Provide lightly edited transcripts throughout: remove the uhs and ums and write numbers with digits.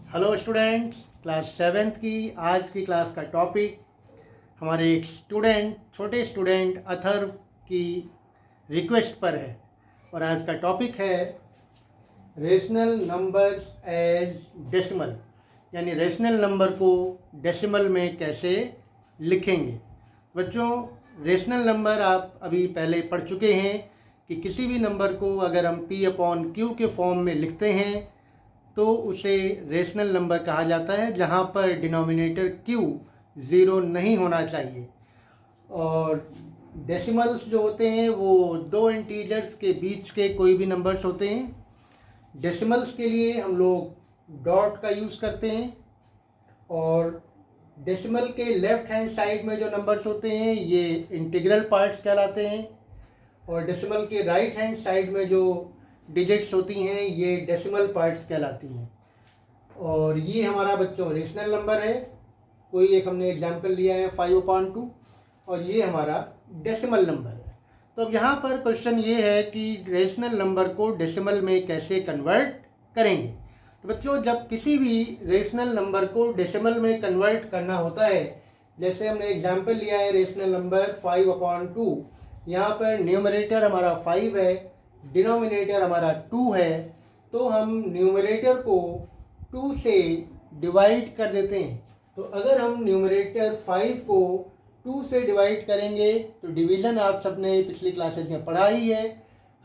Hello students, class seventh की आज की क्लास का टॉपिक हमारे एक छोटे स्टूडेंट अथर्व की रिक्वेस्ट पर है। और आज का टॉपिक है रेशनल नंबर्स एज डेसिमल, यानी रेशनल नंबर को डेसिमल में कैसे लिखेंगे। बच्चों, रेशनल नंबर आप अभी पहले पढ़ चुके हैं कि किसी भी नंबर को अगर हम P/Q के फॉर्म में लिखते हैं तो उसे रेशनल नंबर कहा जाता है, जहाँ पर डिनोमिनेटर Q ज़ीरो नहीं होना चाहिए। और डेसिमल्स जो होते हैं वो दो इंटीजर्स के बीच के कोई भी नंबर्स होते हैं। डेसिमल्स के लिए हम लोग डॉट का यूज़ करते हैं, और डेसिमल के लेफ्ट हैंड साइड में जो नंबर्स होते हैं ये इंटीग्रल पार्ट्स कहलाते हैं, और डेसिमल के राइट हैंड साइड में जो डिजिट्स होती हैं ये डेसिमल पार्ट्स कहलाती हैं। और ये हमारा बच्चों रेशनल नंबर है। कोई एक हमने एग्जांपल लिया है 5/2, और ये हमारा डेसिमल नंबर है। तो अब यहाँ पर क्वेश्चन ये है कि रेशनल नंबर को डेसिमल में कैसे कन्वर्ट करेंगे। तो बच्चों, जब किसी भी रेशनल नंबर को डेसिमल में कन्वर्ट करना होता है, जैसे हमने एग्जांपल लिया है रेशनल नंबर 5/2, यहाँ पर न्यूमरेटर हमारा 5 है, डिनोमिनेटर हमारा 2 है, तो हम न्यूमरेटर को 2 से डिवाइड कर देते हैं। तो अगर हम न्यूमरेटर 5 को 2 से डिवाइड करेंगे तो डिवीज़न आप सबने पिछली क्लासेज में पढ़ा ही है।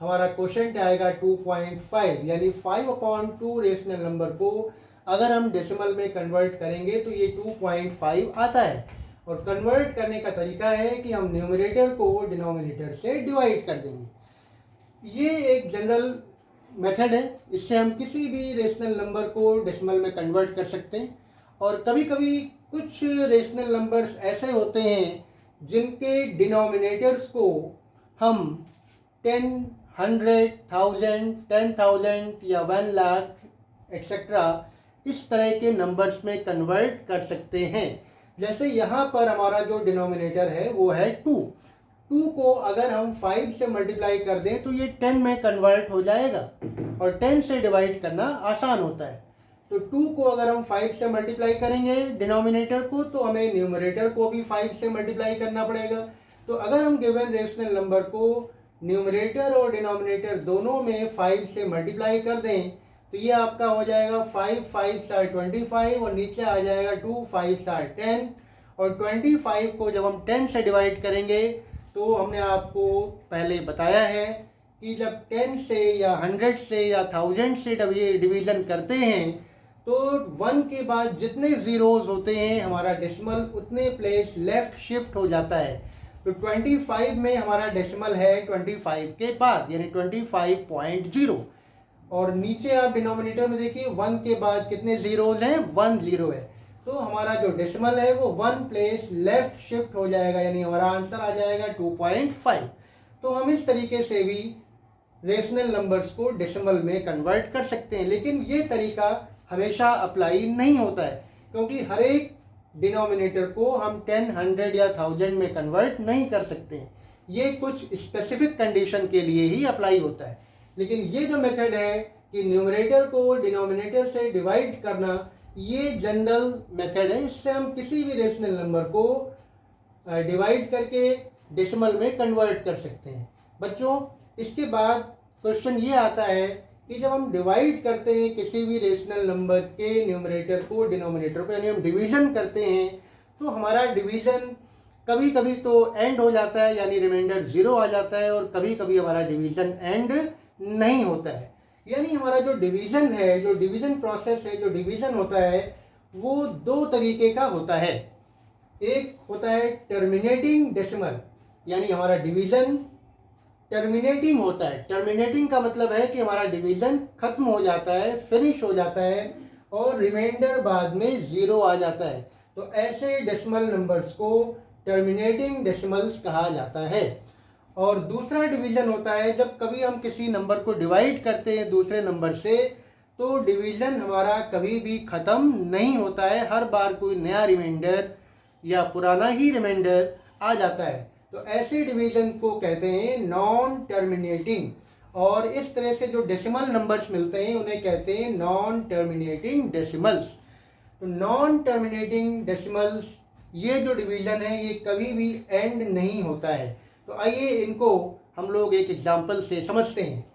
हमारा क्वेश्चन आएगा 2.5, यानी 5/2 रेशनल नंबर को अगर हम डेसिमल में कन्वर्ट करेंगे तो ये 2.5 आता है। और कन्वर्ट करने का तरीका है कि हम न्यूमरेटर को डिनोमिनेटर से डिवाइड कर देंगे। ये एक जनरल मेथड है, इससे हम किसी भी रेशनल नंबर को डेसिमल में कन्वर्ट कर सकते हैं। और कभी कभी कुछ रेशनल नंबर्स ऐसे होते हैं जिनके डिनोमिनेटर्स को हम 10, 100, 1000, 10,000 या 1 लाख एक्सेट्रा इस तरह के नंबर्स में कन्वर्ट कर सकते हैं। जैसे यहाँ पर हमारा जो डिनोमिनेटर है वो है 2 को अगर हम 5 से मल्टीप्लाई कर दें तो ये 10 में कन्वर्ट हो जाएगा, और 10 से डिवाइड करना आसान होता है। तो 2 को अगर हम 5 से मल्टीप्लाई करेंगे डिनोमिनेटर को, तो हमें न्यूमरेटर को भी 5 से मल्टीप्लाई करना पड़ेगा। तो अगर हम गिवन रेशनल नंबर को न्यूमरेटर और डिनोमिनेटर दोनों में 5 से मल्टीप्लाई कर दें तो ये आपका हो जाएगा 5 5 25, और नीचे आ जाएगा 2 5 10। और 25 को जब हम 10 से डिवाइड करेंगे तो हमने आपको पहले बताया है कि जब 10 से या 100 से या 1000 से जब ये डिवीज़न करते हैं तो 1 के बाद जितने ज़ीरोज़ होते हैं हमारा डेसिमल उतने प्लेस लेफ़्ट शिफ्ट हो जाता है। तो 25 में हमारा डेसिमल है 25 के बाद, यानी 25.0। और नीचे आप डिनोमिनेटर में देखिए 1 के बाद कितने ज़ीरोज़ हैं, 1 ज़ीरो है। तो हमारा जो डेसिमल है वो 1 प्लेस लेफ्ट शिफ्ट हो जाएगा, यानी हमारा आंसर आ जाएगा 2.5। तो हम इस तरीके से भी रेशनल नंबर्स को डेसिमल में कन्वर्ट कर सकते हैं, लेकिन ये तरीका हमेशा अप्लाई नहीं होता है, क्योंकि हर एक डिनोमिनेटर को हम 10, 100 या 1000 में कन्वर्ट नहीं कर सकते हैं। ये कुछ स्पेसिफिक कंडीशन के लिए ही अप्लाई होता है। लेकिन ये जो मेथड है कि न्यूमरेटर को डिनोमिनेटर से डिवाइड करना, ये जनरल मेथड है। इससे हम किसी भी रेशनल नंबर को डिवाइड करके डेसिमल में कन्वर्ट कर सकते हैं। बच्चों, इसके बाद क्वेश्चन ये आता है कि जब हम डिवाइड करते हैं किसी भी रेशनल नंबर के न्यूमरेटर को डिनोमिनेटर को, यानी हम डिवीज़न करते हैं, तो हमारा डिवीज़न कभी कभी तो एंड हो जाता है, यानी रिमाइंडर 0 आ जाता है, और कभी कभी हमारा डिवीज़न एंड नहीं होता है। यानी हमारा जो डिवीज़न है, जो डिवीज़न प्रोसेस है, जो डिवीज़न होता है वो दो तरीके का होता है। एक होता है टर्मिनेटिंग डेसिमल, यानी हमारा डिवीज़न टर्मिनेटिंग होता है। टर्मिनेटिंग का मतलब है कि हमारा डिवीज़न खत्म हो जाता है, फिनिश हो जाता है, और रिमाइंडर बाद में 0 आ जाता है। तो ऐसे डेसिमल नंबर्स को टर्मिनेटिंग डेसिमल्स कहा जाता है। और दूसरा डिवीज़न होता है जब कभी हम किसी नंबर को डिवाइड करते हैं दूसरे नंबर से, तो डिवीज़न हमारा कभी भी ख़त्म नहीं होता है, हर बार कोई नया रिमाइंडर या पुराना ही रिमाइंडर आ जाता है। तो ऐसे डिवीज़न को कहते हैं नॉन टर्मिनेटिंग। और इस तरह से जो डेसिमल नंबर्स मिलते हैं उन्हें कहते हैं नॉन टर्मिनेटिंग डेसिमल्स। तो नॉन टर्मिनेटिंग डेसिमल्स ये जो डिवीज़न है ये कभी भी एंड नहीं होता है। तो आइए इनको हम लोग एक एग्जांपल से समझते हैं।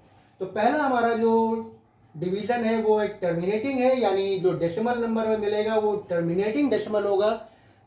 तो पहला हमारा जो डिवीज़न है वो एक टर्मिनेटिंग है, यानी जो डेसिमल नंबर में मिलेगा वो टर्मिनेटिंग डेसिमल होगा।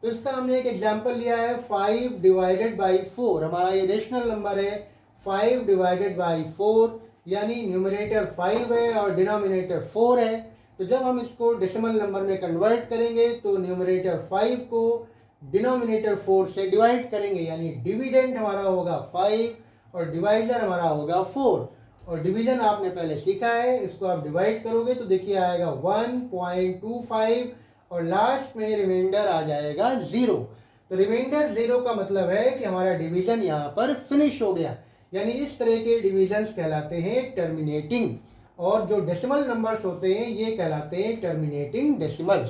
तो इसका हमने एक एग्जांपल लिया है 5 डिवाइडेड बाई 4। हमारा ये रेशनल नंबर है 5 डिवाइडेड बाई 4, यानी न्यूमरेटर 5 है और डिनोमिनेटर 4 है। तो जब हम इसको डेसिमल नंबर में कन्वर्ट करेंगे तो न्यूमरेटर 5 को डिनोमिनेटर 4 से डिवाइड करेंगे, यानी डिविडेंट हमारा होगा 5 और डिवाइजर हमारा होगा 4। और डिवीजन आपने पहले सीखा है, इसको आप डिवाइड करोगे तो देखिए आएगा 1.25 और लास्ट में रिमाइंडर आ जाएगा 0। तो रिमाइंडर 0 का मतलब है कि हमारा डिवीजन यहाँ पर फिनिश हो गया, यानी इस तरह के डिविजन्स कहलाते हैं टर्मिनेटिंग। और जो डेसिमल नंबर्स होते हैं ये कहलाते हैं टर्मिनेटिंग डेसिमल्स।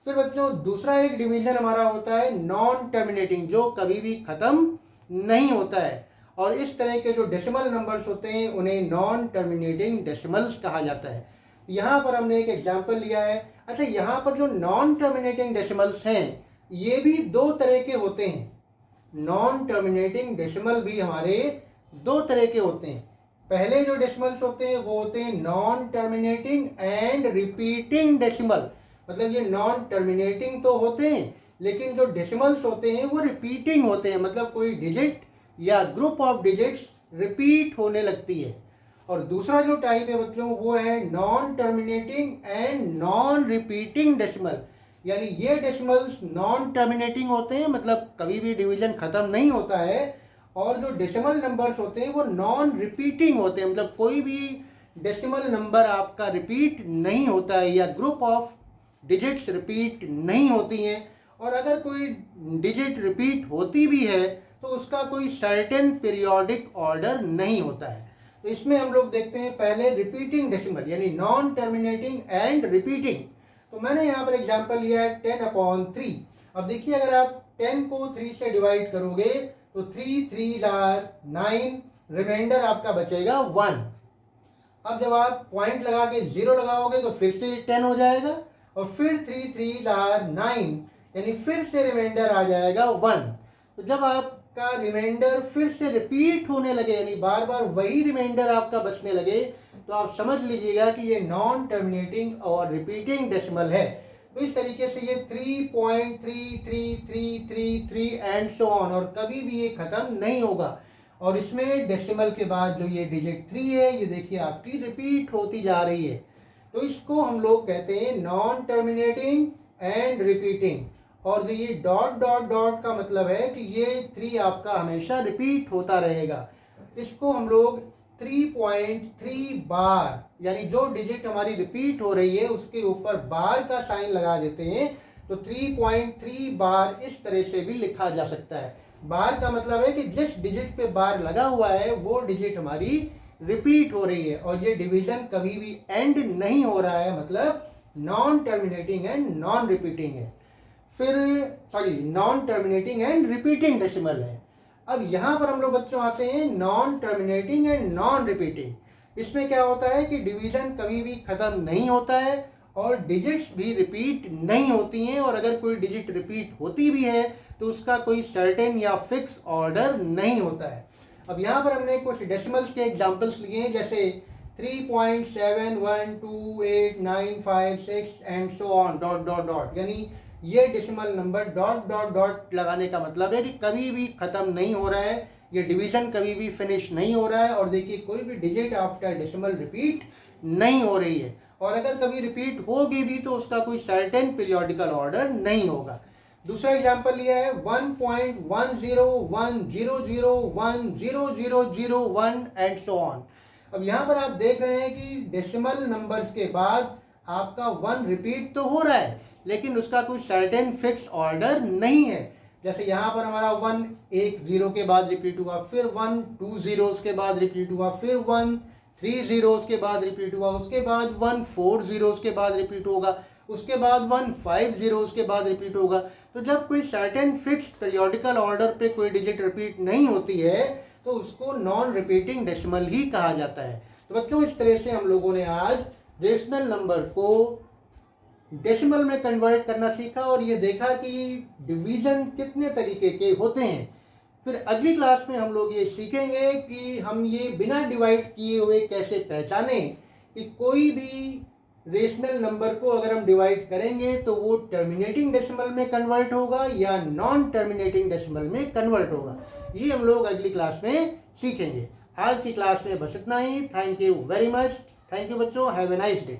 फिर बच्चों दूसरा एक डिवीजन हमारा होता है नॉन टर्मिनेटिंग, जो कभी भी ख़त्म नहीं होता है। और इस तरह के जो डेसिमल नंबर्स होते हैं उन्हें नॉन टर्मिनेटिंग डेसिमल्स कहा जाता है। यहाँ पर हमने एक एग्जांपल लिया है। अच्छा, यहाँ पर जो नॉन टर्मिनेटिंग डेसिमल्स हैं ये भी दो तरह के होते हैं। नॉन टर्मिनेटिंग डेसिमल भी हमारे दो तरह के होते हैं। पहले जो डेसिमल्स होते हैं वो होते हैं non terminating and repeating decimal. मतलब ये नॉन टर्मिनेटिंग तो होते हैं लेकिन जो डेसिमल्स होते हैं वो रिपीटिंग होते हैं, मतलब कोई डिजिट या ग्रुप ऑफ डिजिट्स रिपीट होने लगती है। और दूसरा जो टाइप है बच्चों वो है non terminating and non repeating decimal, यानी ये डेसिमल्स नॉन टर्मिनेटिंग होते हैं, मतलब कभी भी डिवीजन खत्म नहीं होता है। और जो डेसिमल नंबर्स होते हैं वो नॉन रिपीटिंग होते हैं, मतलब कोई भी डेसिमल नंबर आपका रिपीट नहीं होता है या ग्रुप ऑफ डिजिट्स रिपीट नहीं होती हैं। और अगर कोई डिजिट रिपीट होती भी है तो उसका कोई सर्टेन पीरियोडिक ऑर्डर नहीं होता है। तो इसमें हम लोग देखते हैं पहले रिपीटिंग डेसिमल, यानी नॉन टर्मिनेटिंग एंड रिपीटिंग। तो मैंने यहाँ पर एग्जांपल लिया है 10/3। अब देखिए अगर आप 10 को 3 से डिवाइड करोगे तो 3 3 9, रिमाइंडर आपका बचेगा 1। अब जब आप पॉइंट लगा के 0 लगाओगे तो फिर से 10 हो जाएगा और फिर 3 3 9, यानी फिर से रिमाइंडर आ जाएगा 1। तो जब आपका रिमाइंडर फिर से रिपीट होने लगे, यानी बार बार वही रिमाइंडर आपका बचने लगे, तो आप समझ लीजिएगा कि ये नॉन टर्मिनेटिंग और रिपीटिंग डेसिमल है। तो इस तरीके से ये 3.3333 एंड सो ऑन, और कभी भी ये खत्म नहीं होगा। और इसमें डेसिमल के बाद जो ये डिजिट 3 है ये देखिए आपकी रिपीट होती जा रही है। तो इसको हम लोग कहते हैं नॉन टर्मिनेटिंग एंड रिपीटिंग। और ये डॉट डॉट डॉट का मतलब है कि ये 3 आपका हमेशा रिपीट होता रहेगा। इसको हम लोग 3.3 बार, यानी जो डिजिट हमारी रिपीट हो रही है उसके ऊपर बार का साइन लगा देते हैं। तो 3.3 बार इस तरह से भी लिखा जा सकता है। बार का मतलब है कि जिस डिजिट पे बार लगा हुआ है वो डिजिट हमारी रिपीट हो रही है और ये डिवीजन कभी भी एंड नहीं हो रहा है, मतलब non terminating and non repeating है। फिर non terminating and repeating decimal है। अब यहाँ पर हम लोग बच्चों आते हैं non terminating and non repeating. इसमें क्या होता है कि डिवीजन कभी भी खत्म नहीं होता है और डिजिट्स भी रिपीट नहीं होती हैं, और अगर कोई डिजिट रिपीट होती भी है तो उसका कोई सर्टेन या फिक्स ऑर्डर नहीं होता है। अब यहाँ पर हमने कुछ डेसिमल्स के एग्जांपल्स लिए हैं, जैसे 3.7128956 and so on dot dot dot, यानी ये decimal number dot dot dot लगाने का मतलब है कि कभी भी खत्म नहीं हो रहा है, ये डिवीजन कभी भी फिनिश नहीं हो रहा है। और देखिए कोई भी डिजिट आफ्टर डेसिमल रिपीट नहीं हो रही है, और अगर कभी रिपीट होगी भी तो उसका कोई सर्टेन पीरियोडिकल ऑर्डर नहीं होगा। दूसरा एग्जांपल लिया है 1.1010010001 एंड सो ऑन। अब यहाँ पर आप देख रहे हैं कि डेसिमल नंबर्स के बाद आपका 1 रिपीट तो हो रहा है लेकिन उसका कोई सर्टेन फिक्स ऑर्डर नहीं है। जैसे यहाँ पर हमारा 1 एक 0 के बाद रिपीट हुआ, फिर 1 2 zeros के बाद रिपीट हुआ, फिर 1 3 zeros के बाद रिपीट हुआ, उसके बाद 1 4 zeros के बाद रिपीट होगा, उसके बाद 1 5 zeros के बाद रिपीट होगा। तो जब कोई सर्टेन फिक्स पीरियोडिकल ऑर्डर पे कोई डिजिट रिपीट नहीं होती है तो उसको नॉन रिपीटिंग डेसिमल ही कहा जाता है। तो बच्चों इस तरह से हम लोगों ने आज रेशनल नंबर को डेसिमल में कन्वर्ट करना सीखा और ये देखा कि डिवीज़न कितने तरीके के होते हैं। फिर अगली क्लास में हम लोग ये सीखेंगे कि हम ये बिना डिवाइड किए हुए कैसे पहचानें कि कोई भी रेशनल नंबर को अगर हम डिवाइड करेंगे तो वो टर्मिनेटिंग डेसिमल में कन्वर्ट होगा या नॉन टर्मिनेटिंग डेसिमल में कन्वर्ट होगा। ये हम लोग अगली क्लास में सीखेंगे। आज की क्लास में बस इतना ही। Thank you very much. Thank you बच्चों। Have a nice day.